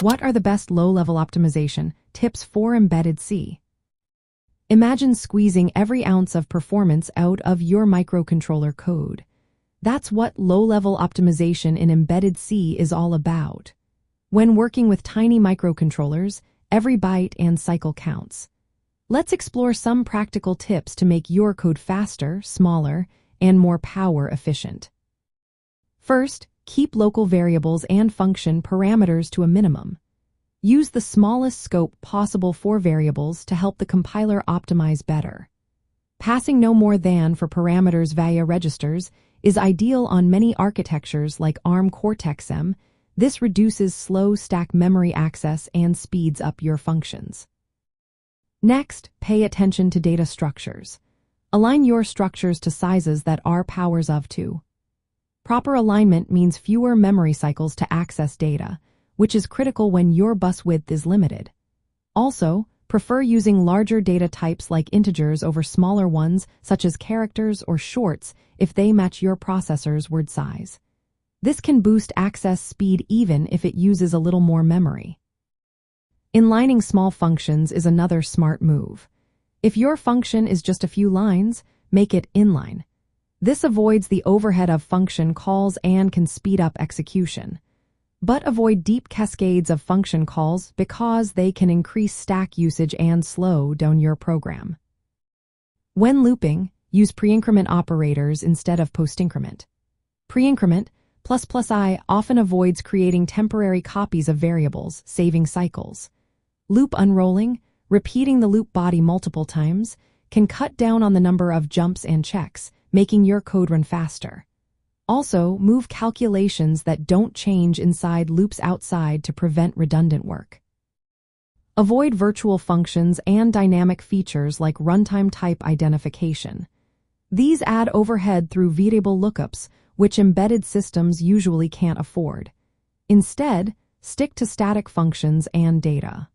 What are the best low-level optimization tips for embedded C? Imagine squeezing every ounce of performance out of your microcontroller code. That's what low-level optimization in embedded C is all about. When working with tiny microcontrollers, every byte and cycle counts. Let's explore some practical tips to make your code faster, smaller, and more power efficient. First, keep local variables and function parameters to a minimum. Use the smallest scope possible for variables to help the compiler optimize better. Passing no more than for parameters via registers is ideal on many architectures like ARM Cortex-M. This reduces slow stack memory access and speeds up your functions. Next, pay attention to data structures. Align your structures to sizes that are powers of 2. Proper alignment means fewer memory cycles to access data, which is critical when your bus width is limited. Also, prefer using larger data types like integers over smaller ones such as characters or shorts if they match your processor's word size. This can boost access speed even if it uses a little more memory. Inlining small functions is another smart move. If your function is just a few lines, make it inline. This avoids the overhead of function calls and can speed up execution. But avoid deep cascades of function calls because they can increase stack usage and slow down your program. When looping, use pre-increment operators instead of post-increment. Pre-increment ++I often avoids creating temporary copies of variables, saving cycles. Loop unrolling, repeating the loop body multiple times, can cut down on the number of jumps and checks, making your code run faster. Also, move calculations that don't change inside loops outside to prevent redundant work. Avoid virtual functions and dynamic features like runtime type identification. These add overhead through variable lookups, which embedded systems usually can't afford. Instead, stick to static functions and data.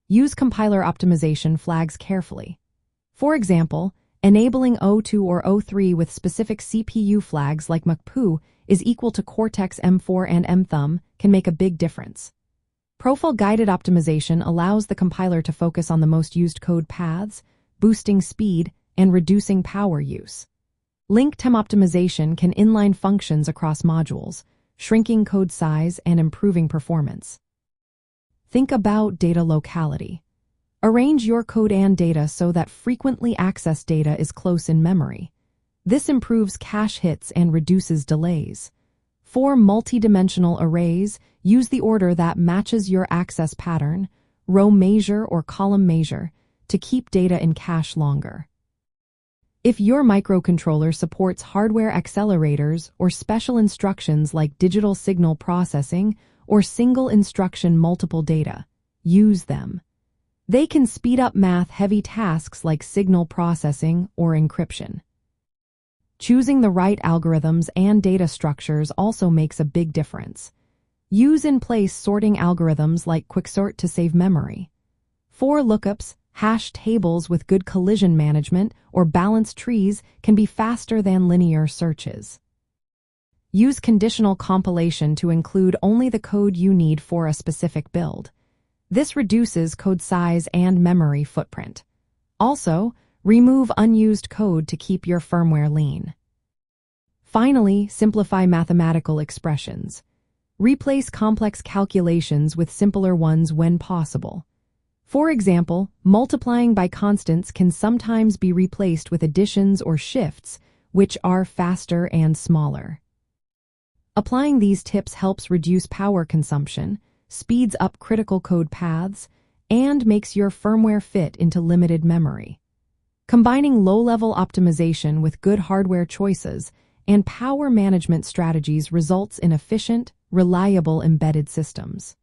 Use compiler optimization flags carefully. For example, enabling O2 or O3 with specific CPU flags like McPoo is equal to Cortex M4 and mthumb can make a big difference. Profile-guided optimization allows the compiler to focus on the most used code paths, boosting speed, and reducing power use. Link-time optimization can inline functions across modules, shrinking code size and improving performance. Think about data locality. Arrange your code and data so that frequently accessed data is close in memory. This improves cache hits and reduces delays. For multi-dimensional arrays, use the order that matches your access pattern, row measure or column measure, to keep data in cache longer. If your microcontroller supports hardware accelerators or special instructions like digital signal processing or single instruction multiple data, use them. They can speed up math-heavy tasks like signal processing or encryption. Choosing the right algorithms and data structures also makes a big difference. Use in-place sorting algorithms like quicksort to save memory. For lookups, hash tables with good collision management or balanced trees can be faster than linear searches. Use conditional compilation to include only the code you need for a specific build. This reduces code size and memory footprint. Also, remove unused code to keep your firmware lean. Finally, simplify mathematical expressions. Replace complex calculations with simpler ones when possible. For example, multiplying by constants can sometimes be replaced with additions or shifts, which are faster and smaller. Applying these tips helps reduce power consumption, speeds up critical code paths, and makes your firmware fit into limited memory. Combining low-level optimization with good hardware choices and power management strategies results in efficient, reliable embedded systems.